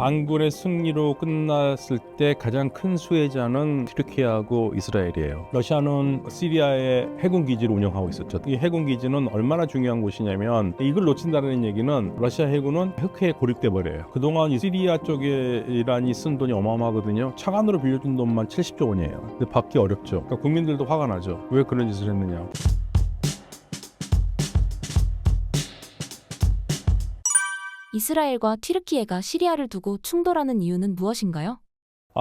반군의 승리로 끝났을 때 가장 큰 수혜자는 튀르키예하고 이스라엘이에요. 러시아는 시리아에 해군 기지를 운영하고 있었죠. 이 해군 기지는 얼마나 중요한 곳이냐면 이걸 놓친다는 얘기는 러시아 해군은 흑해에 고립돼 버려요. 그동안 이 시리아 쪽에 이란이 쓴 돈이 어마어마하거든요. 차관으로 빌려준 돈만 70조 원이에요. 근데 받기 어렵죠. 그러니까 국민들도 화가 나죠. 왜 그런 짓을 했느냐. 이스라엘과 튀르키예가 시리아를 두고 충돌하는 이유는 무엇인가요?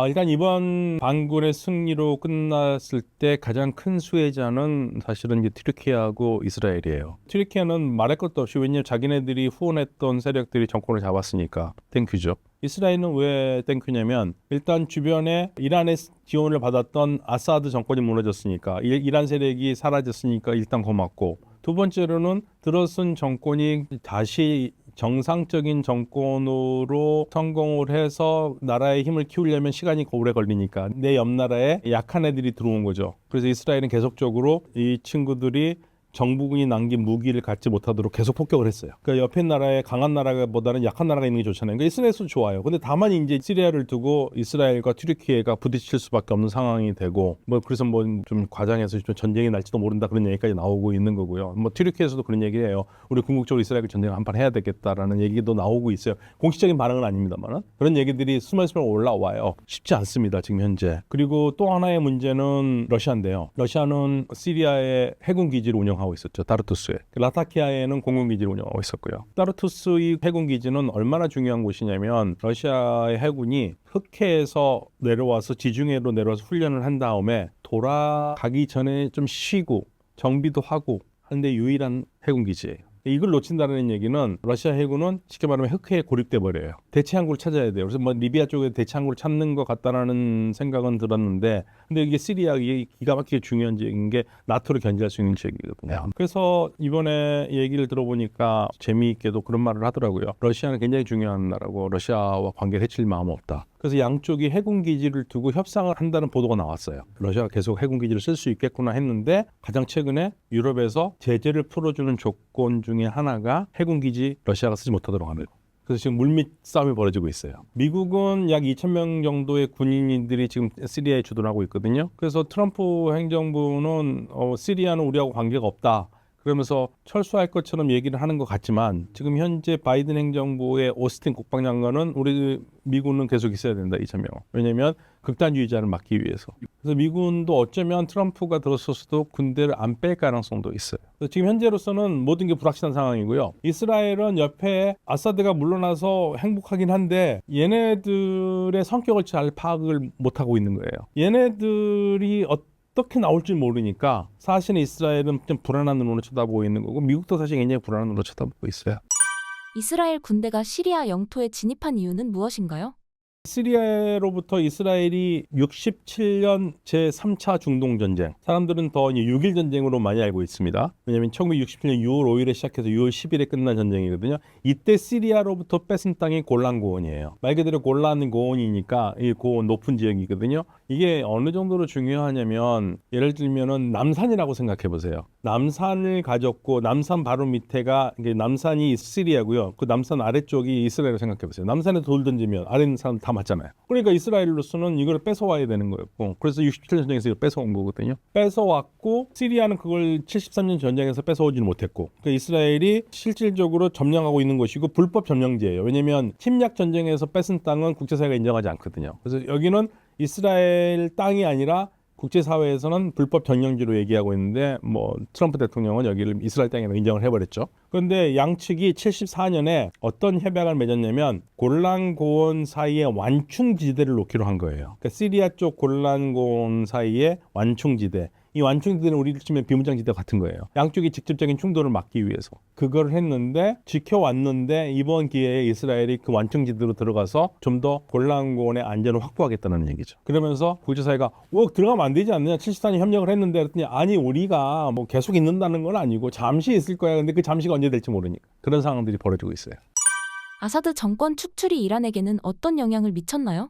일단 이번 반군의 승리로 끝났을 때 가장 큰 수혜자는 사실은 이제 튀르키예하고 이스라엘이에요. 튀르키예는 말할 것도 없이 왜냐하면 자기네들이 후원했던 세력들이 정권을 잡았으니까 땡큐죠. 이스라엘은 왜 땡큐냐면 일단 주변에 이란의 지원을 받았던 아사드 정권이 무너졌으니까 이란 세력이 사라졌으니까 일단 고맙고, 두 번째로는 들어선 정권이 다시 정상적인 정권으로 성공을 해서 나라의 힘을 키우려면 시간이 오래 걸리니까 내 옆 나라에 약한 애들이 들어온 거죠. 그래서 이스라엘은 계속적으로 이 친구들이 정부군이 남긴 무기를 갖지 못하도록 계속 폭격을 했어요. 그러니까 옆에 나라에 강한 나라보다는 약한 나라가 있는 게 좋잖아요. 그러니까 이스라엘도 좋아요. 근데 다만 이제 시리아를 두고 이스라엘과 튀르키예가 부딪힐 수밖에 없는 상황이 되고, 그래서 좀 과장해서 좀 전쟁이 날지도 모른다 그런 얘기까지 나오고 있는 거고요. 튀르키예에서도 그런 얘기예요. 우리 궁극적으로 이스라엘 전쟁 한판 해야 되겠다라는 얘기도 나오고 있어요. 공식적인 반응은 아닙니다만 그런 얘기들이 스멀스멀 올라와요. 쉽지 않습니다, 지금 현재. 그리고 또 하나의 문제는 러시아인데요. 러시아는 시리아에 해군 기지를 운영하고 있었죠. 다르투스에. 라타키아에는 공군기지를 운영하고 있었고요. 다르투스 이 해군기지는 얼마나 중요한 곳이냐면 러시아의 해군이 흑해에서 내려와서 지중해로 내려와서 훈련을 한 다음에 돌아가기 전에 좀 쉬고 정비도 하고 하는데 유일한 해군기지예요. 이걸 놓친다는 얘기는 러시아 해군은 쉽게 말하면 흑해에 고립돼 버려요. 대체 항구를 찾아야 돼요. 그래서 리비아 쪽에 대체 항구를 찾는 것 같다라는 생각은 들었는데, 근데 이게 시리아 이게 기가 막히게 중요한 지역인 게 나토를 견제할 수 있는 지역이거든요. 그래서 이번에 얘기를 들어보니까 재미있게도 그런 말을 하더라고요. 러시아는 굉장히 중요한 나라고 러시아와 관계를 해칠 마음 없다. 그래서 양쪽이 해군 기지를 두고 협상을 한다는 보도가 나왔어요. 러시아가 계속 해군 기지를 쓸 수 있겠구나 했는데, 가장 최근에 유럽에서 제재를 풀어주는 조건 중에 하나가 해군 기지 러시아가 쓰지 못하도록 하는. 그래서 지금 물밑 싸움이 벌어지고 있어요. 미국은 약 2,000명 정도의 군인들이 지금 시리아에 주둔하고 있거든요. 그래서 트럼프 행정부는 시리아는 우리하고 관계가 없다 그러면서 철수할 것처럼 얘기를 하는 것 같지만, 지금 현재 바이든 행정부의 오스틴 국방장관은 우리 미군은 계속 있어야 된다, 2,000명. 왜냐하면 극단주의자를 막기 위해서. 그래서 미군도 어쩌면 트럼프가 들어서서도 군대를 안 뺄 가능성도 있어요. 그래서 지금 현재로서는 모든 게 불확실한 상황이고요. 이스라엘은 옆에 아사드가 물러나서 행복하긴 한데 얘네들의 성격을 잘 파악을 못하고 있는 거예요. 얘네들이 어떻게 나올지 모르니까 사실은 이스라엘은 좀 불안한 눈으로 쳐다보고 있는 거고, 미국도 사실 굉장히 불안한 눈으로 쳐다보고 있어요. 이스라엘 군대가 시리아 영토에 진입한 이유는 무엇인가요? 시리아로부터 이스라엘이 67년 제3차 중동전쟁, 사람들은 더 6.1 전쟁으로 많이 알고 있습니다. 왜냐하면 1967년 6월 5일에 시작해서 6월 10일에 끝난 전쟁이거든요. 이때 시리아로부터 뺏은 땅이 골란 고원이에요. 말 그대로 골란 고원이니까 이 고원 높은 지역이거든요. 이게 어느 정도로 중요하냐면, 예를 들면은 남산이라고 생각해 보세요. 남산을 가졌고 남산 바로 밑에가 이게 남산이 시리아고요. 그 남산 아래쪽이 이스라엘을 생각해 보세요. 남산에 돌 던지면 아래 있는 사람 다 맞잖아요. 그러니까 이스라엘로서는 이걸 뺏어와야 되는 거였고, 그래서 67년 전쟁에서 이걸 뺏어온 거거든요. 뺏어왔고 시리아는 그걸 73년 전쟁에서 뺏어오지는 못했고, 그러니까 이스라엘이 실질적으로 점령하고 있는 것이고 불법 점령지예요. 왜냐하면 침략 전쟁에서 뺏은 땅은 국제사회가 인정하지 않거든요. 그래서 여기는 이스라엘 땅이 아니라 국제사회에서는 불법 점령지로 얘기하고 있는데, 트럼프 대통령은 여기를 이스라엘 땅이라고 인정을 해버렸죠. 그런데 양측이 74년에 어떤 협약을 맺었냐면 골란 고원 사이에 완충지대를 놓기로 한 거예요. 그러니까 시리아 쪽 골란 고원 사이에 완충지대, 이 완충지대는 우리를 치면 비무장지대 같은 거예요. 양쪽이 직접적인 충돌을 막기 위해서 그걸 했는데, 지켜왔는데 이번 기회에 이스라엘이 그 완충지대로 들어가서 좀 더 골란고원의 안전을 확보하겠다는 얘기죠. 그러면서 국제사회가 들어가면 안 되지 않느냐, 74년 협력을 했는데, 그랬더니 아니 우리가 계속 있는다는 건 아니고 잠시 있을 거야. 근데 그 잠시가 언제 될지 모르니까 그런 상황들이 벌어지고 있어요. 아사드 정권 축출이 이란에게는 어떤 영향을 미쳤나요?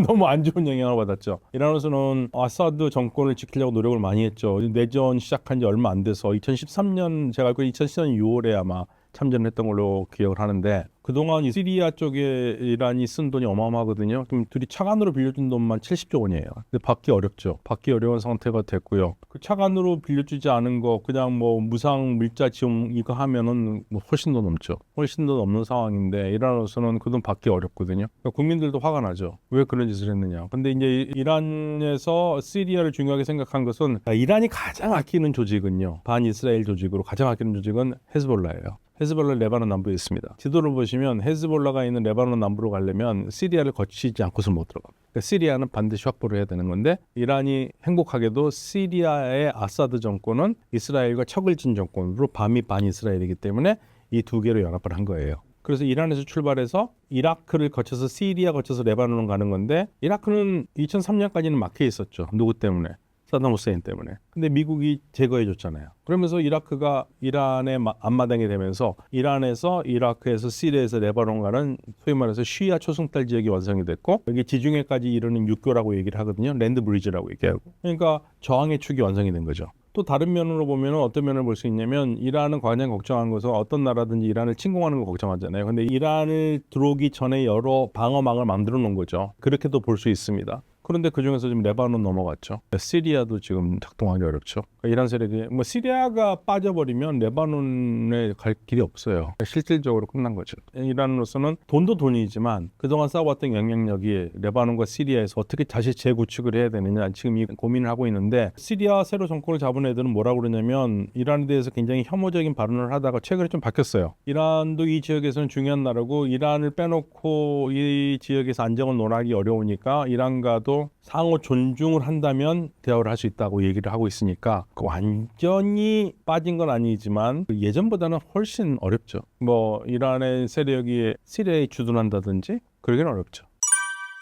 너무 안 좋은 영향을 받았죠. 이란으로서는 아사드 정권을 지키려고 노력을 많이 했죠. 내전 시작한 지 얼마 안 돼서 2013년, 제가 알고 2014년 6월에 아마 참전했던 걸로 기억을 하는데 그동안 이 시리아 쪽에 이란이 쓴 돈이 어마어마하거든요. 그럼 둘이 차관으로 빌려준 돈만 70조 원이에요. 근데 받기 어렵죠. 받기 어려운 상태가 됐고요. 그 차관으로 빌려주지 않은 거 그냥 뭐 무상 물자 지원 이거 하면은 뭐 훨씬 더 넘죠. 훨씬 더 넘는 상황인데 이란으로서는 그 돈 받기 어렵거든요. 그러니까 국민들도 화가 나죠. 왜 그런 짓을 했느냐. 근데 이제 이란에서 시리아를 중요하게 생각한 것은 이란이 가장 아끼는 조직은요. 반이스라엘 조직으로 가장 아끼는 조직은 헤즈볼라예요. 헤즈볼라 레바논 남부에 있습니다. 지도를 보시면 헤즈볼라가 있는 레바논 남부로 가려면 시리아를 거치지 않고서 못 들어갑니다. 그러니까 시리아는 반드시 확보를 해야 되는 건데 이란이 행복하게도 시리아의 아사드 정권은 이스라엘과 척을 진 정권으로 반미 반이스라엘이기 때문에 이 두 개로 연합을 한 거예요. 그래서 이란에서 출발해서 이라크를 거쳐서 시리아 거쳐서 레바논을 가는 건데 이라크는 2003년까지는 막혀 있었죠. 누구 때문에? 사담 후세인 때문에. 근데 미국이 제거해 줬잖아요. 그러면서 이라크가 이란의 앞마당이 되면서 이란에서 이라크에서 시리아에서 레바논 가는 소위 말해서 쉬아 초승달 지역이 완성이 됐고 여기 지중해까지 이르는 육교라고 얘기를 하거든요. 랜드 브리지라고 얘기하고. 그러니까 저항의 축이 완성이 된 거죠. 또 다른 면으로 보면 어떤 면을 볼 수 있냐면 이란은 가장 걱정한 것은 어떤 나라든지 이란을 침공하는 거 걱정하잖아요. 근데 이란을 들어오기 전에 여러 방어망을 만들어 놓은 거죠. 그렇게도 볼 수 있습니다. 그런데 그중에서 지금 레바논 넘어갔죠. 시리아도 지금 작동하기 어렵죠. 그러니까 이란 세력이 뭐 시리아가 빠져버리면 레바논에 갈 길이 없어요. 실질적으로 끝난 거죠. 이란으로서는 돈도 돈이지만 그동안 쌓아왔던 영향력이 레바논과 시리아에서 어떻게 다시 재구축을 해야 되느냐 지금 이 고민을 하고 있는데 시리아 새로 정권을 잡은 애들은 뭐라고 그러냐면 이란에 대해서 굉장히 혐오적인 발언을 하다가 최근에 좀 바뀌었어요. 이란도 이 지역에서는 중요한 나라고 이란을 빼놓고 이 지역에서 안정을 논하기 어려우니까 이란과도 상호 존중을 한다면 대화를 할 수 있다고 얘기를 하고 있으니까 완전히 빠진 건 아니지만 예전보다는 훨씬 어렵죠. 뭐 이란의 세력이 시리아에 주둔한다든지 그러기는 어렵죠.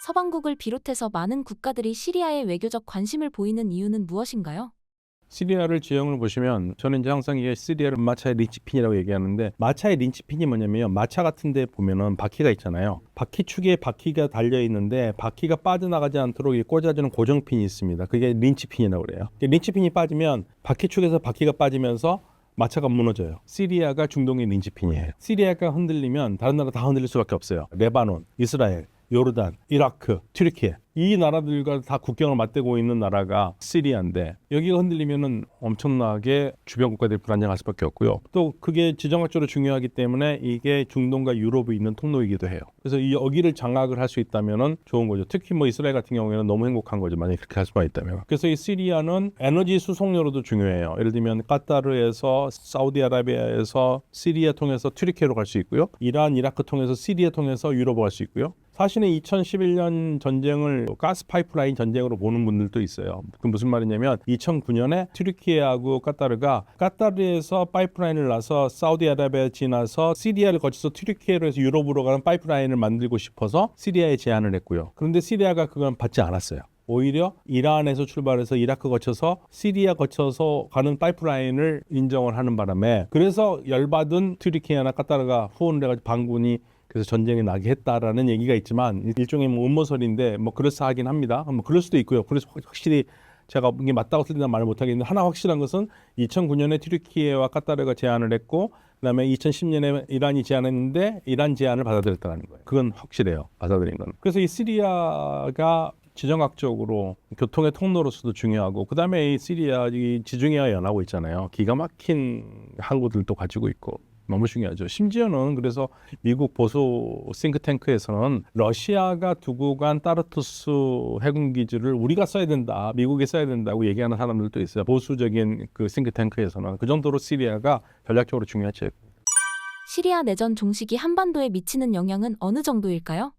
서방국을 비롯해서 많은 국가들이 시리아에 외교적 관심을 보이는 이유는 무엇인가요? 시리아를 지형을 보시면 저는 이제 항상 이게 시리아를 마차의 린치핀이라고 얘기하는데 마차의 린치핀이 뭐냐면요. 마차 같은 데 보면은 바퀴가 있잖아요. 바퀴축에 바퀴가 달려 있는데 바퀴가 빠져나가지 않도록 꽂아주는 고정핀이 있습니다. 그게 린치핀이라고 그래요. 린치핀이 빠지면 바퀴축에서 바퀴가 빠지면서 마차가 무너져요. 시리아가 중동의 린치핀이에요. 시리아가 흔들리면 다른 나라 다 흔들릴 수밖에 없어요. 레바논, 이스라엘, 요르단, 이라크, 튀르키예 이 나라들과 다 국경을 맞대고 있는 나라가 시리아인데 여기가 흔들리면은 엄청나게 주변 국가들이 불안정할 수밖에 없고요. 또 그게 지정학적으로 중요하기 때문에 이게 중동과 유럽에 있는 통로이기도 해요. 그래서 이 여기를 장악을 할 수 있다면은 좋은 거죠. 특히 뭐 이스라엘 같은 경우에는 너무 행복한 거죠. 만약에 그렇게 할 수만 있다면. 그래서 이 시리아는 에너지 수송로로도 중요해요. 예를 들면 카타르에서 사우디아라비아에서 시리아 통해서 튀르키예로 갈 수 있고요. 이란, 이라크 통해서 시리아 통해서 유럽으로 갈 수 있고요. 사실은 2011년 전쟁을 가스 파이프라인 전쟁으로 보는 분들도 있어요. 그 무슨 말이냐면 2009년에 튀르키예하고 카타르에서 파이프라인을 놔서 사우디아라비아 지나서 시리아를 거쳐서 튀르키예로 해서 유럽으로 가는 파이프라인을 만들고 싶어서 시리아에 제안을 했고요. 그런데 시리아가 그건 받지 않았어요. 오히려 이란에서 출발해서 이라크 거쳐서 시리아 거쳐서 가는 파이프라인을 인정을 하는 바람에 그래서 열받은 튀르키예나 카타르가 후원을 해가지고 반군이 그래서 전쟁이 나게 했다라는 얘기가 있지만 일종의 뭐 음모설인데 뭐 그럴싸하긴 합니다. 뭐 그럴 수도 있고요. 그래서 확실히 제가 이게 맞다고 틀린다 말을 못하겠는데 하나 확실한 것은 2009년에 튀르키예와 카타르가 제안을 했고 그다음에 2010년에 이란이 제안했는데 이란 제안을 받아들였다는 거예요. 그건 확실해요. 받아들인 건. 그래서 이 시리아가 지정학적으로 교통의 통로로서도 중요하고 그다음에 이 시리아 이 지중해와 연하고 있잖아요. 기가 막힌 항구들도 가지고 있고 너무 중요하죠. 심지어는 그래서 미국 보수 싱크탱크에서는 러시아가 두고 간 따르투스 해군 기지를 우리가 써야 된다, 미국이 써야 된다고 얘기하는 사람들도 있어요. 보수적인 그 싱크탱크에서는 그 정도로 시리아가 전략적으로 중요하죠. 시리아 내전 종식이 한반도에 미치는 영향은 어느 정도일까요?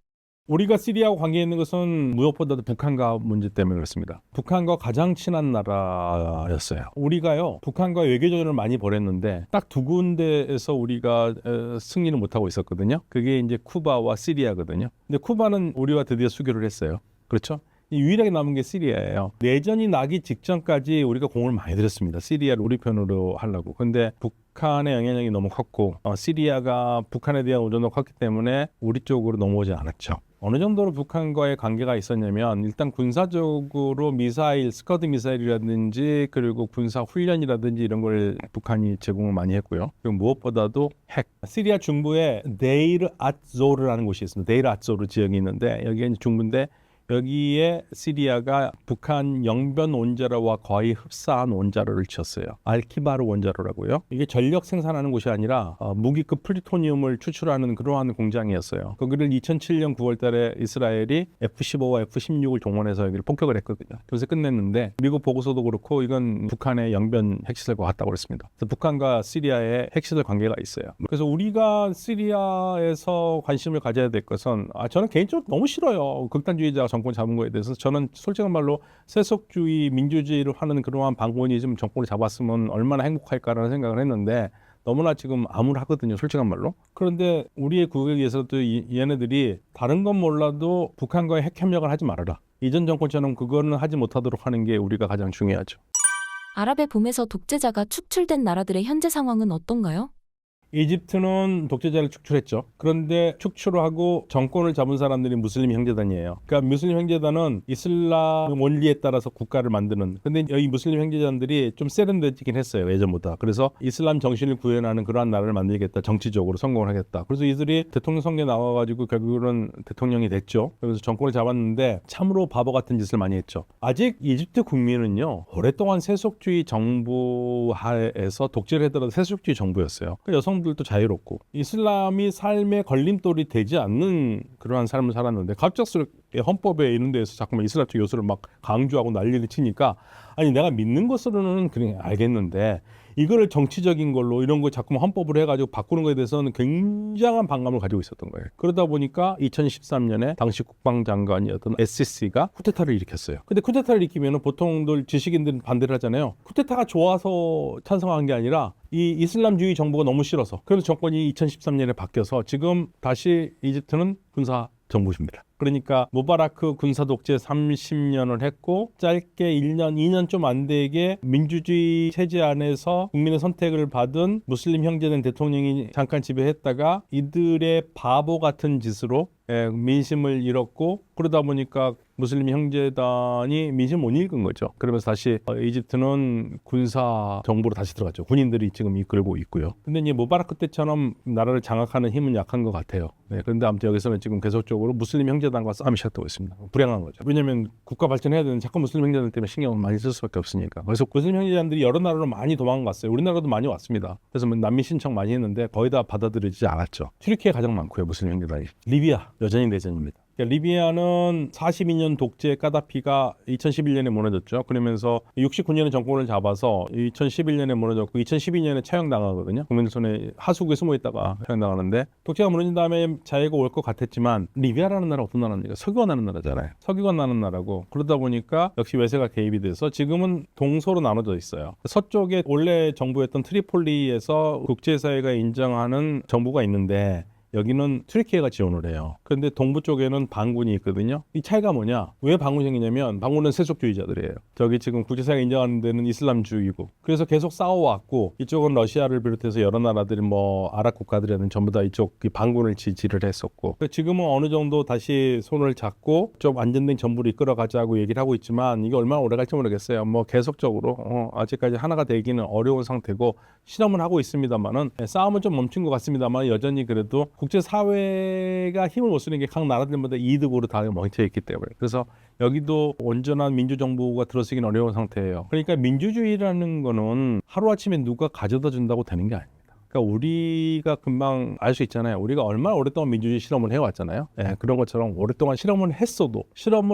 우리가 시리아하고 관계 있는 것은 무엇보다도 북한과 문제 때문에 그렇습니다. 북한과 가장 친한 나라였어요. 우리가요 북한과 외교전을 많이 벌였는데 딱 두 군데에서 우리가 승리를 못하고 있었거든요. 그게 이제 쿠바와 시리아거든요. 근데 쿠바는 우리와 드디어 수교를 했어요. 그렇죠? 유일하게 남은 게 시리아예요. 내전이 나기 직전까지 우리가 공을 많이 들였습니다. 시리아를 우리 편으로 하려고. 근데 북한의 영향력이 너무 컸고 시리아가 북한에 대한 의존도가 컸기 때문에 우리 쪽으로 넘어오지 않았죠. 어느 정도로 북한과의 관계가 있었냐면 일단 군사적으로 미사일, 스커드 미사일이라든지 그리고 군사 훈련이라든지 이런 걸 북한이 제공을 많이 했고요. 그리고 무엇보다도 핵. 시리아 중부에 데이르 앗조르라는 곳이 있습니다. 데이르 앗조르 지역이 있는데 여기가 이제 중부인데 여기에 시리아가 북한 영변 원자로와 거의 흡사한 원자로를 지었어요. 알키바르 원자로라고요. 이게 전력 생산하는 곳이 아니라 무기급 플루토늄을 추출하는 그러한 공장이었어요. 거기를 2007년 9월 달에 이스라엘이 F-15와 F-16을 동원해서 여기를 폭격을 했거든요. 그래서 끝냈는데 미국 보고서도 그렇고 이건 북한의 영변 핵시설과 같다고 그랬습니다. 그래서 북한과 시리아의 핵시설 관계가 있어요. 그래서 우리가 시리아에서 관심을 가져야 될 것은 저는 개인적으로 너무 싫어요. 극단주의자가 정권 잡은 거에 대해서 저는 솔직한 말로 세속주의, 민주주의를 하는 그러한 방권이 좀 정권을 잡았으면 얼마나 행복할까라는 생각을 했는데 너무나 지금 암울하거든요. 솔직한 말로. 그런데 우리의 국익에 위해서도 얘네들이 다른 건 몰라도 북한과의 핵 협력을 하지 말아라. 이전 정권처럼 그거는 하지 못하도록 하는 게 우리가 가장 중요하죠. 아랍의 봄에서 독재자가 축출된 나라들의 현재 상황은 어떤가요? 이집트는 독재자를 축출했죠. 그런데 축출을 하고 정권을 잡은 사람들이 무슬림 형제단이에요. 그러니까 무슬림 형제단은 이슬람 원리에 따라서 국가를 만드는. 근데 여기 무슬림 형제단들이 좀 세련되긴 했어요. 예전보다. 그래서 이슬람 정신을 구현하는 그러한 나라를 만들겠다. 정치적으로 성공을 하겠다. 그래서 이들이 대통령 선거에 나와가지고 결국은 대통령이 됐죠. 그래서 정권을 잡았는데 참으로 바보 같은 짓을 많이 했죠. 아직 이집트 국민은요. 오랫동안 세속주의 정부 하에서 독재를 하더라도 세속주의 정부였어요. 그러니까 여성들도 자유롭고 이슬람이 삶의 걸림돌이 되지 않는 그러한 삶을 살았는데 갑작스럽게 헌법에 이런 데에서 자꾸만 이슬람적 요소를 막 강조하고 난리를 치니까 아니 내가 믿는 것으로는 그냥 알겠는데 이거를 정치적인 걸로 이런 거 자꾸만 헌법을 해가지고 바꾸는 거에 대해서는 굉장한 반감을 가지고 있었던 거예요. 그러다 보니까 2013년에 당시 국방장관이었던 SCC가 쿠데타를 일으켰어요. 근데 쿠데타를 일으키면 보통들 지식인들은 반대를 하잖아요. 쿠데타가 좋아서 찬성한 게 아니라 이 이슬람주의 정부가 너무 싫어서. 그래서 정권이 2013년에 바뀌어서 지금 다시 이집트는 군사 정부입니다. 그러니까 무바라크 군사 독재 30년을 했고 짧게 1년, 2년 좀 안 되게 민주주의 체제 안에서 국민의 선택을 받은 무슬림 형제된 대통령이 잠깐 지배했다가 이들의 바보 같은 짓으로 민심을 잃었고 그러다 보니까 무슬림 형제단이 민심 못 읽은 거죠. 그러면서 다시 이집트는 군사 정부로 다시 들어갔죠. 군인들이 지금 이끌고 있고요. 근데 이제 무바라크 때처럼 나라를 장악하는 힘은 약한 것 같아요. 네, 그런데 아무튼 여기서는 지금 계속적으로 무슬림 형제단과 싸움이 시작되고 있습니다. 불행한 거죠. 왜냐하면 국가 발전해야 되는 자꾸 무슬림 형제단 때문에 신경을 많이 쓸 수밖에 없으니까. 그래서 무슬림 형제단들이 여러 나라로 많이 도망갔어요. 우리나라도 많이 왔습니다. 그래서 난민 신청 많이 했는데 거의 다 받아들이지 않았죠. 튀르키예 가장 많고요. 무슬림 형제단이. 리비아 여전히 내전입니다. 리비아는 42년 독재 까다피가 2011년에 무너졌죠. 그러면서 69년에 정권을 잡아서 2011년에 무너졌고 2012년에 처형당하거든요. 국민들 손에 하수구에 숨어 있다가 처형당하는데 독재가 무너진 다음에 자유가 올 것 같았지만 리비아라는 나라 어떤 나라입니까? 석유가 나는 나라잖아요. 석유가 나는 나라고 그러다 보니까 역시 외세가 개입이 돼서 지금은 동서로 나눠져 있어요. 서쪽에 원래 정부였던 트리폴리에서 국제사회가 인정하는 정부가 있는데 여기는 튀르키예가 지원을 해요. 그런데 동부 쪽에는 반군이 있거든요. 이 차이가 뭐냐? 왜 반군이 생기냐면 반군은 세속주의자들이에요. 저기 지금 국제사회가 인정하는 데는 이슬람주의고. 그래서 계속 싸워왔고 이쪽은 러시아를 비롯해서 여러 나라들이 뭐 아랍 국가들에는 전부 다 이쪽 반군을 지지를 했었고 지금은 어느 정도 다시 손을 잡고 좀 안정된 정부를 이끌어가자고 얘기를 하고 있지만 이게 얼마나 오래 갈지 모르겠어요. 뭐 계속적으로 아직까지 하나가 되기는 어려운 상태고 실험을 하고 있습니다만은 싸움은 좀 멈춘 것 같습니다만 여전히 그래도 국제사회가 힘을 못 쓰는 게 각 나라들마다 이득으로 다 멈춰 있기 때문에 그래서 여기도 온전한 민주정부가 들어서기는 어려운 상태예요. 그러니까 민주주의라는 거는 하루아침에 누가 가져다 준다고 되는 게 아닙니다. 그러니까 우리가 금방 알 수 있잖아요. 우리가 얼마나 오랫동안 민주주의 실험을 해왔잖아요. 그런 것처럼 오랫동안 실험을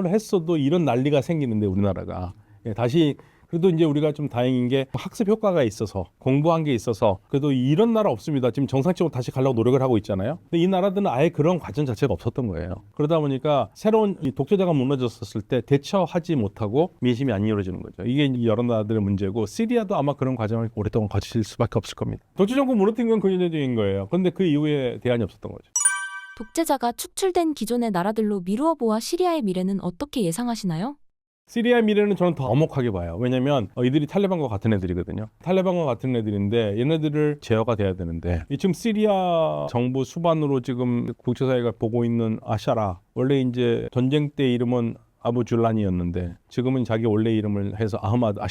했어도 이런 난리가 생기는데 우리나라가 다시 그래도 이제 우리가 좀 다행인 게 학습 효과가 있어서 공부한 게 있어서 그래도 이런 나라 없습니다. 지금 정상적으로 다시 가려고 노력을 하고 있잖아요. 근데 이 나라들은 아예 그런 과정 자체가 없었던 거예요. 그러다 보니까 새로운 이 독재자가 무너졌을 때 대처하지 못하고 민심이 안 이루어지는 거죠. 이게 여러 나라들의 문제고 시리아도 아마 그런 과정을 오랫동안 거칠 수밖에 없을 겁니다. 독재 정권 무너뜨린 건 근현대적인 거예요. 그런데 그 이후에 대안이 없었던 거죠. 독재자가 축출된 기존의 나라들로 미루어 보아 시리아의 미래는 어떻게 예상하시나요? 시리아 미래는 저는 더 엄혹하게 봐요. 왜냐하면 이들이 탈레반과 같은 애들이거든요. 탈레반과 같은 애들인데 얘네들을 제어가 돼야 되는데 지금 시리아 정부 수반으로 지금 국제사회가 보고 있는 아샤라, 원래 이제 전쟁 때 이름은 아부 줄란이었는데 지금은 자기 원래 이름을 해서 아흐마드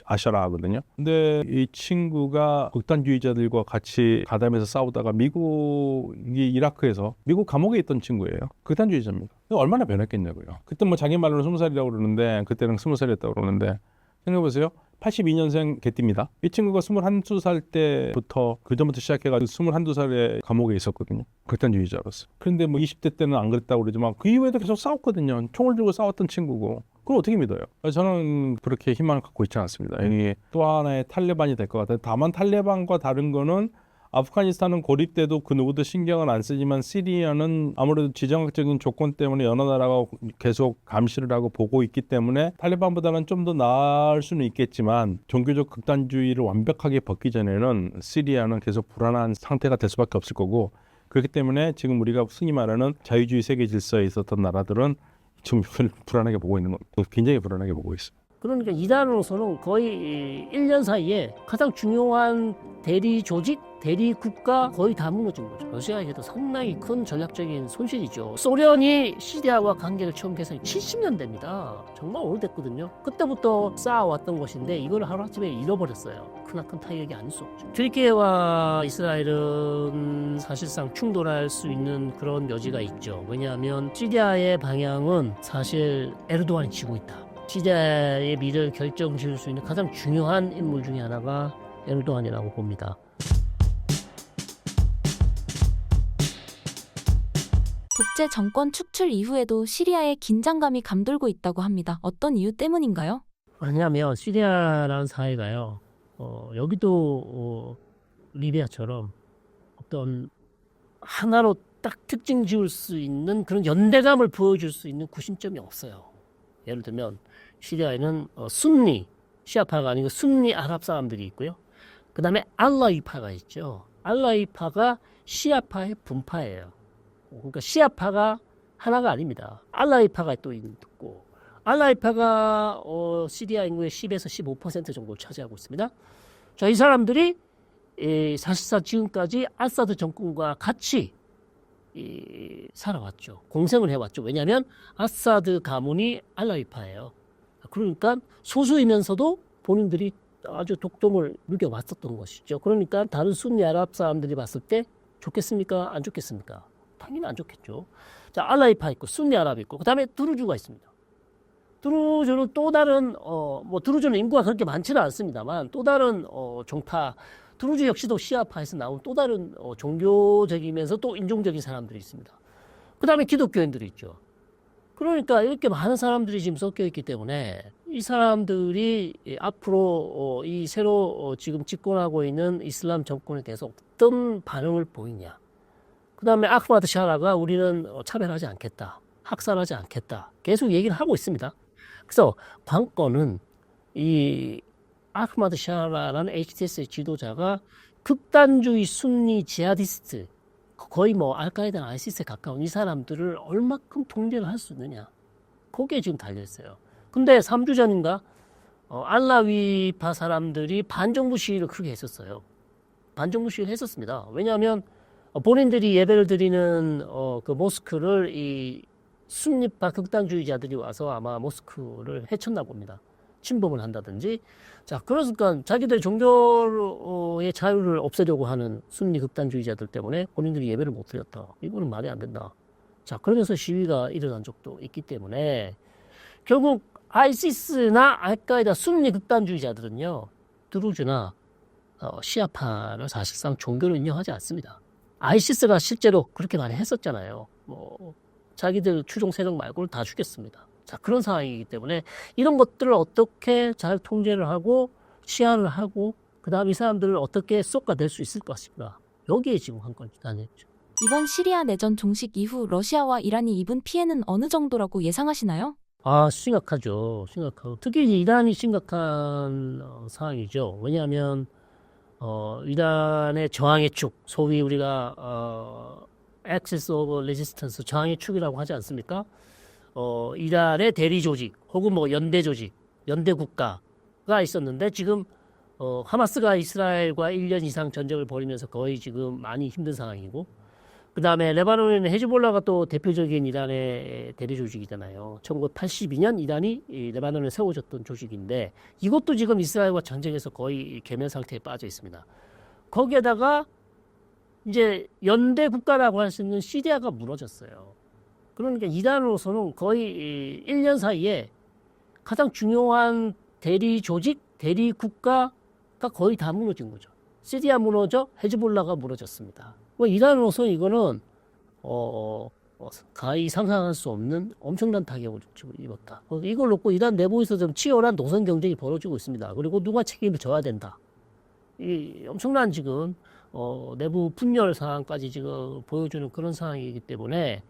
아샤라거든요. 근데 이 친구가 극단주의자들과 같이 가담해서 싸우다가 미국이 이라크에서 미국 감옥에 있던 친구예요. 극단주의자입니다. 얼마나 변했겠냐고요. 그때 뭐 자기 말로는 20살이라고 그러는데 그때는 20살이었다고 그러는데 생각해보세요. 82년생 개띠입니다. 이 친구가 21살 때부터 그 전부터 시작해가지고 21~22살에 감옥에 있었거든요. 극단주의자로서. 그런데 뭐 20대 때는 안 그랬다고 그러지만 그 이후에도 계속 싸웠거든요. 총을 들고 싸웠던 친구고. 그걸 어떻게 믿어요? 저는 그렇게 희망을 갖고 있지 않습니다. 이게 또 하나의 탈레반이 될 것 같아요. 다만 탈레반과 다른 거는 아프가니스탄은 고립 때도 그 누구도 신경을 안 쓰지만 시리아는 아무래도 지정학적인 조건 때문에 여러 나라가 계속 감시를 하고 보고 있기 때문에 탈레반보다는 좀 더 나을 수는 있겠지만 종교적 극단주의를 완벽하게 벗기 전에는 시리아는 계속 불안한 상태가 될 수밖에 없을 거고, 그렇기 때문에 지금 우리가 흔히 말하는 자유주의 세계 질서에 있었던 나라들은 지금 불안하게 보고 있는 겁니다. 굉장히 불안하게 보고 있습니다. 그러니까 이단으로서는 거의 1년 사이에 가장 중요한 대리 조직, 대리 국가 거의 다 무너진 거죠. 러시아에게도 상당히 큰 전략적인 손실이죠. 소련이 시리아와 관계를 처음 개선이 70년대입니다. 정말 오래됐거든요. 그때부터 쌓아왔던 것인데 이걸 하루아침에 잃어버렸어요. 크나큰 타격이 아닐 수 없죠. 튀르키예와 이스라엘은 사실상 충돌할 수 있는 그런 여지가 있죠. 왜냐하면 시리아의 방향은 사실 에르도안이 지고 있다. 시리아의 미래를 결정 지을 수 있는 가장 중요한 인물 중에 하나가 에르도안이라고 봅니다. 독재 정권 축출 이후에도 시리아에 긴장감이 감돌고 있다고 합니다. 어떤 이유 때문인가요? 왜냐하면 시리아라는 사회가요, 여기도 리비아처럼 어떤 하나로 딱 특징 지을 수 있는 그런 연대감을 보여줄 수 있는 구심점이 없어요. 예를 들면 시리아에는 순니 시아파가 아니고 순니 아랍 사람들이 있고요. 그 다음에 알라이파가 있죠. 알라이파가 시아파의 분파예요. 그러니까 시아파가 하나가 아닙니다. 알라이파가 또 있고, 알라이파가 시리아 인구의 10에서 15% 정도를 차지하고 있습니다. 자, 이 사람들이 사실상 지금까지 아사드 정권과 같이 살아왔죠. 공생을 해왔죠. 왜냐하면 아사드 가문이 알라이파예요. 그러니까 소수이면서도 본인들이 아주 독점을 누려왔었던 것이죠. 그러니까 다른 순니 아랍 사람들이 봤을 때 좋겠습니까? 안 좋겠습니까? 당연히 안 좋겠죠. 자, 알라이파 있고 순니 아랍 있고 그 다음에 드루즈가 있습니다. 드루즈는 또 다른 드루즈는 인구가 그렇게 많지는 않습니다만 또 다른 종파, 드루즈 역시도 시아파에서 나온 또 다른 종교적이면서 또 인종적인 사람들이 있습니다. 그 다음에 기독교인들이 있죠. 그러니까 이렇게 많은 사람들이 지금 섞여 있기 때문에 이 사람들이 앞으로 이 새로 지금 집권하고 있는 이슬람 정권에 대해서 어떤 반응을 보이냐. 그 다음에 아흐마드 샤라가 우리는 차별하지 않겠다, 학살하지 않겠다 계속 얘기를 하고 있습니다. 그래서 관건은 이 아흐마드 샤라라는 HTS의 지도자가 극단주의 순니 지하디스트, 거의 뭐 알카에다 아이시스에 가까운 이 사람들을 얼마큼 통제를 할 수 있느냐, 거기에 지금 달려있어요. 근데 3주 전인가 알라위파 사람들이 반정부 시위를 크게 했었어요. 반정부 시위를 했었습니다. 왜냐하면 본인들이 예배를 드리는 그 모스크를 이 순니파 극단주의자들이 와서 아마 모스크를 해쳤나 봅니다. 침범을 한다든지. 자, 그러니까 자기들 종교의 자유를 없애려고 하는 순니 극단주의자들 때문에 본인들이 예배를 못 드렸다. 이거는 말이 안 된다. 자, 그러면서 시위가 일어난 적도 있기 때문에 결국 아이시스나 알카에다 순니 극단주의자들은요, 드루즈나 시아파를 사실상 종교를 인정하지 않습니다. 아이시스가 실제로 그렇게 많이 했었잖아요. 자기들 추종 세력 말고는 다 죽였습니다. 자, 그런 상황이기 때문에 이런 것들을 어떻게 잘 통제를 하고 시야를 하고 그 다음 이 사람들을 어떻게 쏟아낼 수 있을 것인가, 여기에 지금 관건이 다녔죠. 이번 시리아 내전 종식 이후 러시아와 이란이 입은 피해는 어느 정도라고 예상하시나요? 심각하죠. 심각하고 특히 이란이 심각한 상황이죠. 왜냐하면 이란의 저항의 축, 소위 우리가 Axis of Resistance, 저항의 축이라고 하지 않습니까? 이란의 대리 조직 혹은 뭐 연대 조직, 연대 국가가 있었는데 지금 하마스가 이스라엘과 1년 이상 전쟁을 벌이면서 거의 지금 많이 힘든 상황이고, 그 다음에 레바논에는 헤즈볼라가 또 대표적인 이란의 대리 조직이잖아요. 1982년 이란이 이 레바논에 세워졌던 조직인데 이것도 지금 이스라엘과 전쟁에서 거의 괴멸 상태에 빠져 있습니다. 거기에다가 이제 연대 국가라고 할 수 있는 시리아가 무너졌어요. 그러니까 이란으로서는 거의 1년 사이에 가장 중요한 대리 조직, 대리 국가가 거의 다 무너진 거죠. 시리아 무너져 헤즈볼라가 무너졌습니다. 이란으로서 이거는 가히 상상할 수 없는 엄청난 타격을 입었다. 이걸 놓고 이란 내부에서 좀 치열한 노선 경쟁이 벌어지고 있습니다. 그리고 누가 책임을 져야 된다. 이 엄청난 지금 내부 분열 상황까지 지금 보여주는 그런 상황이기 때문에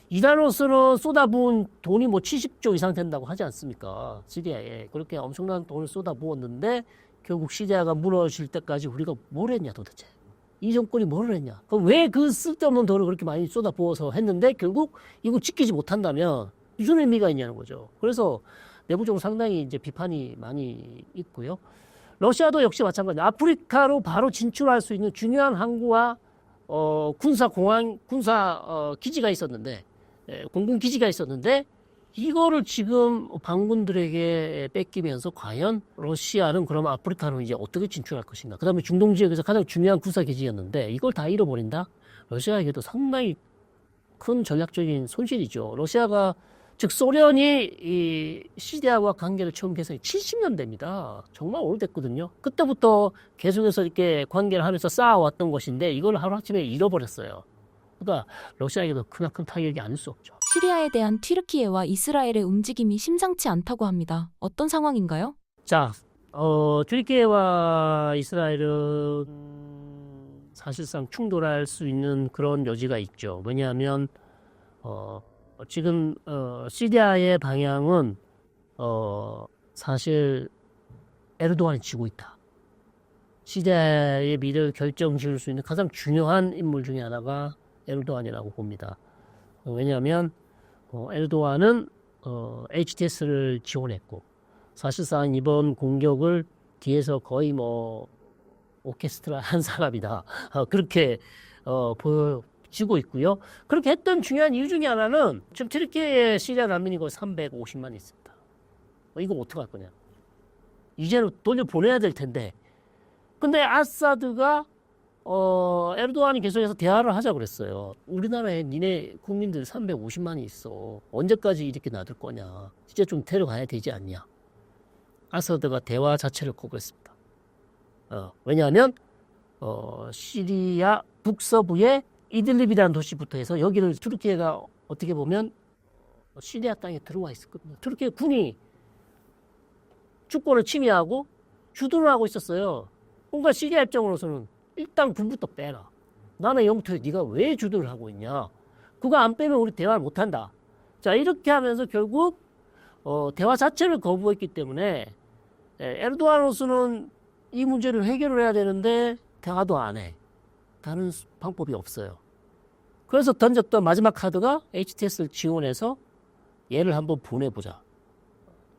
이란으로서는 쏟아부은 돈이 뭐 70조 이상 된다고 하지 않습니까? 시리아에. 그렇게 엄청난 돈을 쏟아부었는데 결국 시리아가 무너질 때까지 우리가 뭘 했냐 도대체. 이 정권이 뭘 했냐. 왜 그 쓸데없는 돈을 그렇게 많이 쏟아부어서 했는데 결국 이거 지키지 못한다면 무슨 의미가 있냐는 거죠. 그래서 내부적으로 상당히 이제 비판이 많이 있고요. 러시아도 역시 마찬가지입니다. 아프리카로 바로 진출할 수 있는 중요한 항구와 군사 기지가 있었는데, 공군 기지가 있었는데 이거를 지금 반군들에게 뺏기면서 과연 러시아는 그럼 아프리카로 이제 어떻게 진출할 것인가. 그다음에 중동 지역에서 가장 중요한 군사 기지였는데 이걸 다 잃어버린다. 러시아에게도 상당히 큰 전략적인 손실이죠. 러시아가 즉 소련이 이 시리아와 관계를 처음 개선이 70년대입니다. 정말 오래됐거든요. 그때부터 계속해서 이렇게 관계를 하면서 쌓아왔던 것인데 이걸 하루아침에 잃어버렸어요. 그러니까 러시아에게도 크나큰 타격이 아닐 수 없죠. 시리아에 대한 튀르키예와 이스라엘의 움직임이 심상치 않다고 합니다. 어떤 상황인가요? 자, 튀르키예와 이스라엘은 사실상 충돌할 수 있는 그런 여지가 있죠. 왜냐하면 지금 시리아의 방향은 사실 에르도안이 지고 있다. 시리아의 미래를 결정지을 수 있는 가장 중요한 인물 중에 하나가 에르도안이라고 봅니다. 왜냐하면 에르도안은 HTS를 지원했고 사실상 이번 공격을 뒤에서 거의 뭐 오케스트라 한 사람이다. 그렇게 보여지고 있고요. 그렇게 했던 중요한 이유 중에 하나는 지금 튀르키예의 시리아 난민이 거의 350만 있습니다. 이거 어떡할 거냐. 이제는 돌려보내야 될 텐데. 근데 아사드가 에르도안이 계속해서 대화를 하자 그랬어요. 우리나라에 니네 국민들 350만이 있어. 언제까지 이렇게 놔둘 거냐. 진짜 좀 데려가야 되지 않냐. 아사드가 대화 자체를 거부했습니다. 왜냐하면 시리아 북서부의 이들립이라는 도시부터 해서 여기를 튀르키예가 어떻게 보면 시리아 땅에 들어와 있었거든요. 튀르키예 군이 주권을 침해하고 주둔을 하고 있었어요. 뭔가 시리아 입장으로서는 일단 군부터 빼라. 나는 영토에 네가 왜 주둔을 하고 있냐. 그거 안 빼면 우리 대화를 못한다. 자, 이렇게 하면서 결국 대화 자체를 거부했기 때문에 에르도안으로서는 이 문제를 해결을 해야 되는데 대화도 안 해. 다른 방법이 없어요. 그래서 던졌던 마지막 카드가 HTS를 지원해서 얘를 한번 보내보자.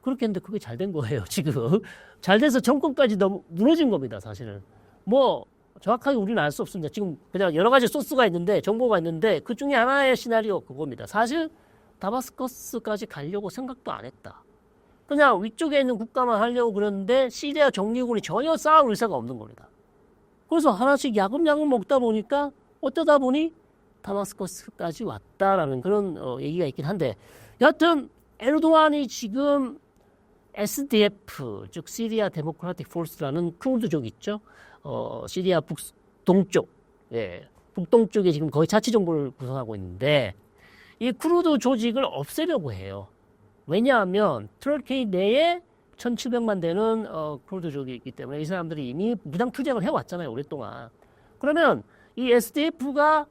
그렇게 했는데 그게 잘 된 거예요, 지금. 잘 돼서 정권까지 너무 무너진 겁니다, 사실은. 뭐 정확하게 우리는 알 수 없습니다. 지금 그냥 여러 가지 소스가 있는데, 정보가 있는데 그 중에 하나의 시나리오 그겁니다. 사실 다마스커스까지 가려고 생각도 안 했다. 그냥 위쪽에 있는 국가만 하려고 그랬는데 시리아 정리군이 전혀 싸울 의사가 없는 겁니다. 그래서 하나씩 야금야금 먹다 보니까 어쩌다 보니 다마스커스까지 왔다라는 그런 얘기가 있긴 한데, 여하튼 에르도안이 지금 SDF, 즉 시리아 데모크라틱 포스라는 쿠르드족 있죠. 시리아 북동쪽, 북동쪽에 지금 거의 자치정부를 구성하고 있는데 이 쿠르드 조직을 없애려고 해요. 왜냐하면 튀르키예 내에 1,700만 되는 쿠르드족이 있기 때문에 이 사람들이 이미 무장 투쟁을 해왔잖아요, 오랫동안. 그러면 이 SDF가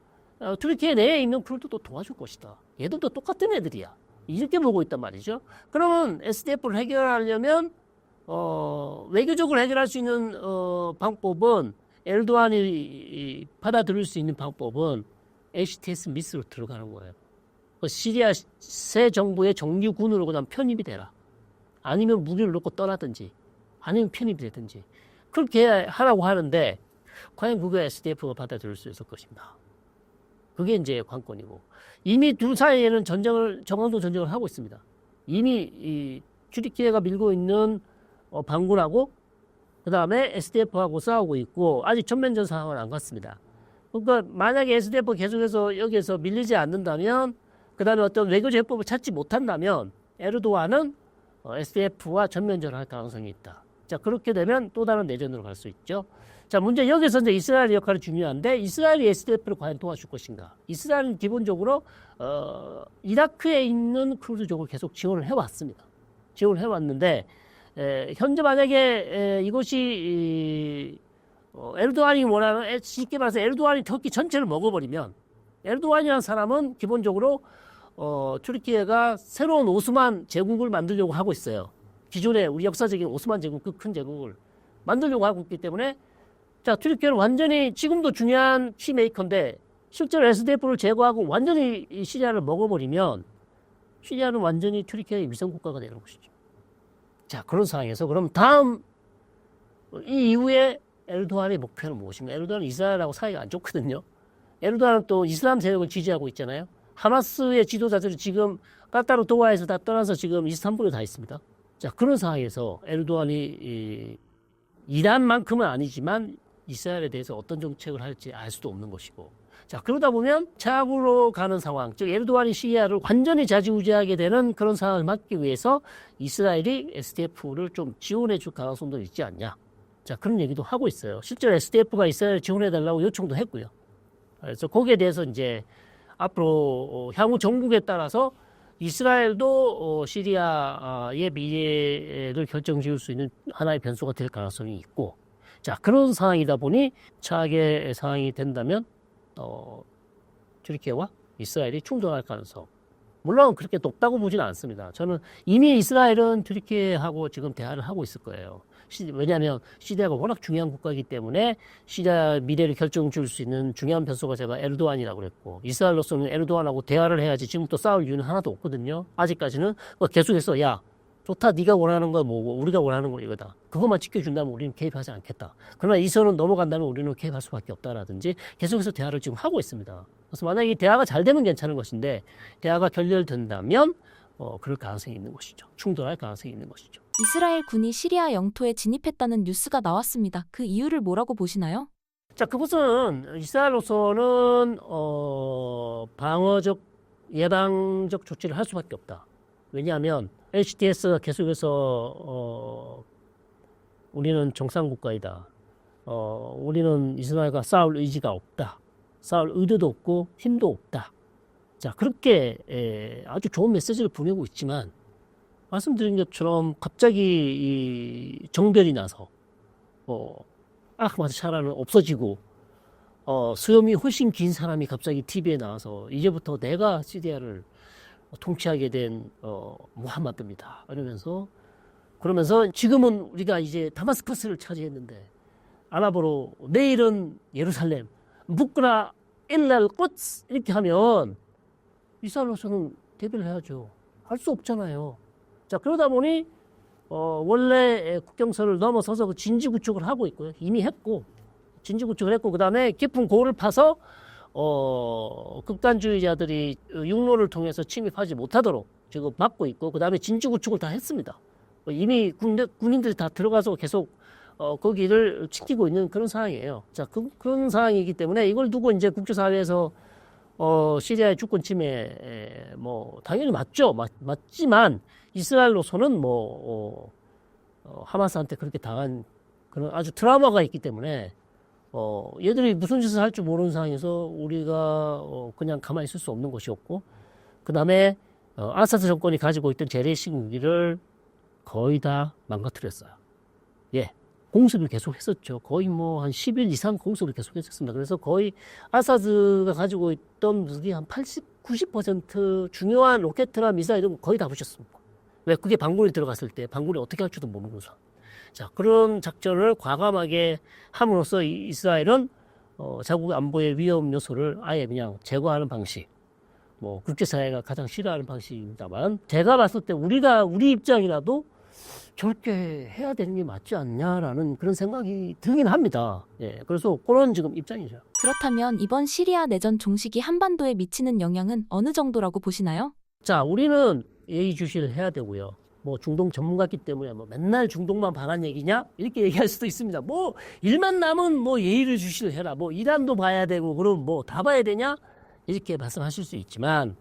튀르키예 내에 있는 쿠르드도 도와줄 것이다. 얘들도 똑같은 애들이야. 이렇게 보고 있단 말이죠. 그러면 SDF를 해결하려면 외교적으로 해결할 수 있는 방법은, 에르도안이 받아들일 수 있는 방법은 HTS 미스로 들어가는 거예요. 시리아 새 정부의 정규군으로 그냥 편입이 되라. 아니면 무기를 놓고 떠나든지, 아니면 편입이 되든지. 그렇게 하라고 하는데, 과연 그거 SDF가 받아들일 수 있을 것인가. 그게 이제 관건이고. 이미 둘 사이에는 정황도 전쟁을 하고 있습니다. 이미 이 튀르키예가 밀고 있는 반군하고, 그 다음에 SDF하고 싸우고 있고, 아직 전면전 상황은 안 갔습니다. 그러니까 만약에 SDF 계속해서 여기에서 밀리지 않는다면, 그 다음에 어떤 외교적 해법을 찾지 못한다면, 에르도안은 SDF와 전면전을 할 가능성이 있다. 자, 그렇게 되면 또 다른 내전으로 갈 수 있죠. 자, 문제 여기서 이제 이스라엘의 역할이 중요한데, 이스라엘이 SDF를 과연 도와줄 것인가? 이스라엘은 기본적으로 이라크에 있는 크루드족을 계속 지원을 해왔습니다. 지원을 해왔는데, 현재 만약에 이것이 에르도안이 원하는, 쉽게 말해서 에르도안이 터키 전체를 먹어버리면, 에르도안이라는 사람은 기본적으로 튀르키예가 새로운 오스만 제국을 만들려고 하고 있어요. 기존의 우리 역사적인 오스만 제국, 그 큰 제국을 만들려고 하고 있기 때문에, 자, 튀르키예는 완전히 지금도 중요한 키메이커인데, 실제로 SDF를 제거하고 완전히 이 시리아를 먹어버리면, 시리아는 완전히 튀르키예의 위성 국가가 되는 것이죠. 자, 그런 상황에서 그럼 다음 이 이후에 에르도안의 목표는 무엇인가? 에르도안은 이스라엘하고 사이가 안 좋거든요. 에르도안은 또 이슬람 세력을 지지하고 있잖아요. 하마스의 지도자들이 지금 까타르 도하에서 다 떠나서 지금 이스탄불에 다 있습니다. 자, 그런 상황에서 에르도안이 이란만큼은 아니지만 이스라엘에 대해서 어떤 정책을 할지 알 수도 없는 것이고, 자, 그러다 보면 차악으로 가는 상황, 즉 에르도안이 시리아를 완전히 좌지우지하게 되는 그런 상황을 막기 위해서 이스라엘이 SDF를 좀 지원해 줄 가능성도 있지 않냐. 자, 그런 얘기도 하고 있어요. 실제로 SDF가 이스라엘을 지원해 달라고 요청도 했고요. 그래서 거기에 대해서 이제 앞으로 향후 정국에 따라서 이스라엘도 시리아의 미래를 결정지을 수 있는 하나의 변수가 될 가능성이 있고, 자, 그런 상황이다 보니 차악의 상황이 된다면 튀르키예와 이스라엘이 충돌할 가능성, 물론 그렇게 높다고 보지는 않습니다. 저는 이미 이스라엘은 튀르키예하고 지금 대화를 하고 있을 거예요. 왜냐하면 시리아가 워낙 중요한 국가이기 때문에 시리아 미래를 결정 줄 수 있는 중요한 변수가 제가 에르도안이라고 그랬고, 이스라엘로서는 에르도안하고 대화를 해야지 지금부터 싸울 이유는 하나도 없거든요. 아직까지는 계속해서 야, 좋다, 네가 원하는 건 뭐고 우리가 원하는 건 이거다, 그것만 지켜준다면 우리는 개입하지 않겠다, 그러나 이 선은 넘어간다면 우리는 개입할 수밖에 없다라든지 계속해서 대화를 지금 하고 있습니다. 그래서 만약에 이 대화가 잘 되면 괜찮은 것인데, 대화가 결렬된다면 그럴 가능성이 있는 것이죠. 충돌할 가능성이 있는 것이죠. 이스라엘 군이 시리아 영토에 진입했다는 뉴스가 나왔습니다. 그 이유를 뭐라고 보시나요? 자, 그것은 이스라엘로서는 방어적, 예방적 조치를 할 수밖에 없다. 왜냐하면 HTS가 계속해서 우리는 정상국가이다, 우리는 이스라엘과 싸울 의지가 없다, 싸울 의도도 없고 힘도 없다. 자, 그렇게 아주 좋은 메시지를 보내고 있지만, 말씀드린 것처럼 갑자기 이 정변이 나서 아흐마드 샤라는 없어지고 수염이 훨씬 긴 사람이 갑자기 TV에 나와서 이제부터 내가 시리아를 통치하게 된 무함마드입니다 그러면서 지금은 우리가 이제 다마스커스를 차지했는데 아랍어로 내일은 예루살렘, 부크라 일랄 꽂 이렇게 하면 이스라엘로서는 대비를 해야죠. 할 수 없잖아요. 자, 그러다 보니 원래 국경선을 넘어서서 그 진지 구축을 하고 있고요. 이미 했고, 진지 구축을 했고, 그 다음에 깊은 고를 파서 극단주의자들이 육로를 통해서 침입하지 못하도록 지금 막고 있고, 그 다음에 진지 구축을 다 했습니다. 이미 군인들이 다 들어가서 계속 거기를 지키고 있는 그런 상황이에요. 자, 그런 상황이기 때문에 이걸 두고 이제 국제사회에서 시리아의 주권 침해, 당연히 맞죠. 맞지만, 이스라엘로서는 하마스한테 그렇게 당한 그런 아주 트라우마가 있기 때문에, 얘들이 무슨 짓을 할 줄 모르는 상황에서 우리가 그냥 가만히 있을 수 없는 것이었고, 그 다음에 아사드 정권이 가지고 있던 재래식 무기를 거의 다 망가뜨렸어요. 예. 공습을 계속 했었죠. 거의 한 10일 이상 공습을 계속 했었습니다. 그래서 거의 아사드가 가지고 있던 무기 한 80, 90% 중요한 로켓이나 미사일은 거의 다 부셨습니다. 왜? 그게 반군이 들어갔을 때 반군이 어떻게 할지도 모르면서. 자, 그런 작전을 과감하게 함으로써 이스라엘은 자국 안보의 위험 요소를 아예 그냥 제거하는 방식. 뭐 국제사회가 가장 싫어하는 방식입니다만 제가 봤을 때 우리 입장이라도 저렇게 해야 되는 게 맞지 않냐라는 그런 생각이 들긴 합니다. 예, 그래서 그런 지금 입장이죠. 그렇다면 이번 시리아 내전 종식이 한반도에 미치는 영향은 어느 정도라고 보시나요? 자, 우리는 예의주시를 해야 되고요. 뭐 중동 전문가기 때문에 뭐 맨날 중동만 방한 얘기냐 이렇게 얘기할 수도 있습니다. 뭐 일만 남은 뭐 예의를 주시를 해라. 뭐 이란도 봐야 되고 그럼 뭐 다 봐야 되냐 이렇게 말씀하실 수 있지만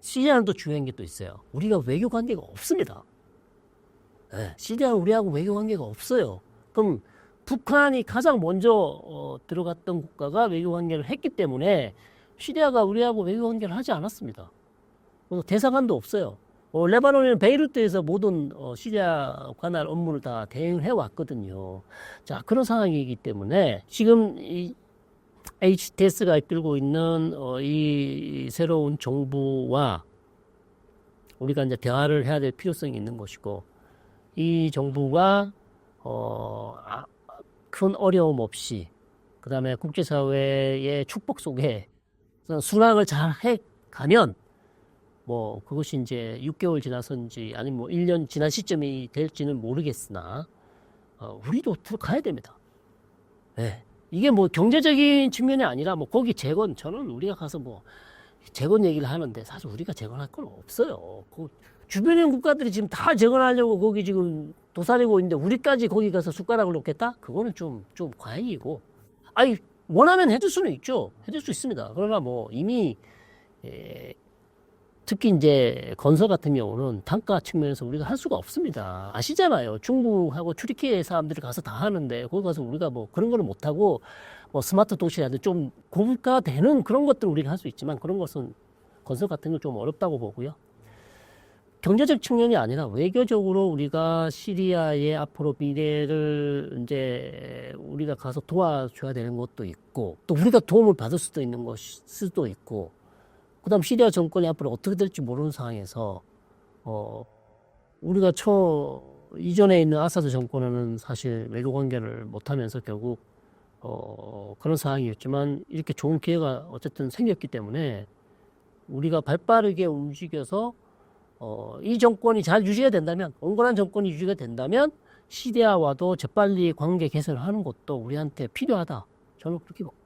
시리아는 또 중요한 게 또 있어요. 우리가 외교 관계가 없습니다. 네, 시리아는 우리하고 외교 관계가 없어요. 그럼 북한이 가장 먼저 들어갔던 국가가 외교 관계를 했기 때문에 시리아가 우리하고 외교 관계를 하지 않았습니다. 대사관도 없어요. 레바논은 베이루트에서 모든 시리아 관할 업무를 다 대행을 해왔거든요. 자, 그런 상황이기 때문에 지금 이 HTS가 이끌고 있는 이 새로운 정부와 우리가 이제 대화를 해야 될 필요성이 있는 것이고 이 정부가 큰 어려움 없이 그다음에 국제사회의 축복 속에 순항을 잘 해가면 뭐 그것이 이제 6개월 지나선지 아니면 뭐 1년 지난 시점이 될지는 모르겠으나 우리도 들어가야 됩니다. 네. 이게 뭐 경제적인 측면이 아니라 뭐 거기 재건 저는 우리가 가서 뭐 재건 얘기를 하는데 사실 우리가 재건할 건 없어요. 그 주변에 있는 국가들이 지금 다 재건하려고 거기 지금 도사리고 있는데 우리까지 거기 가서 숟가락을 놓겠다? 그거는 좀 과잉이고 아니 원하면 해줄 수는 있죠. 해줄 수 있습니다. 그러나 뭐 이미 특히 이제 건설 같은 경우는 단가 측면에서 우리가 할 수가 없습니다. 아시잖아요. 중국하고 튀르키예 사람들이 가서 다 하는데 거기 가서 우리가 뭐 그런 거는 못하고 뭐 스마트 도시라든지 좀 고가되는 그런 것들은 우리가 할 수 있지만 그런 것은 건설 같은 건 좀 어렵다고 보고요. 경제적 측면이 아니라 외교적으로 우리가 시리아의 앞으로 미래를 이제 우리가 가서 도와줘야 되는 것도 있고 또 우리가 도움을 받을 수도 있는 수도 있고 그다음 시리아 정권이 앞으로 어떻게 될지 모르는 상황에서 우리가 이전에 있는 아사드 정권은 사실 외교 관계를 못하면서 결국 그런 상황이었지만 이렇게 좋은 기회가 어쨌든 생겼기 때문에 우리가 발빠르게 움직여서 이 정권이 잘 유지가 된다면 온건한 정권이 유지가 된다면 시리아와도 재빨리 관계 개선을 하는 것도 우리한테 필요하다. 저는 그렇게 봅니다.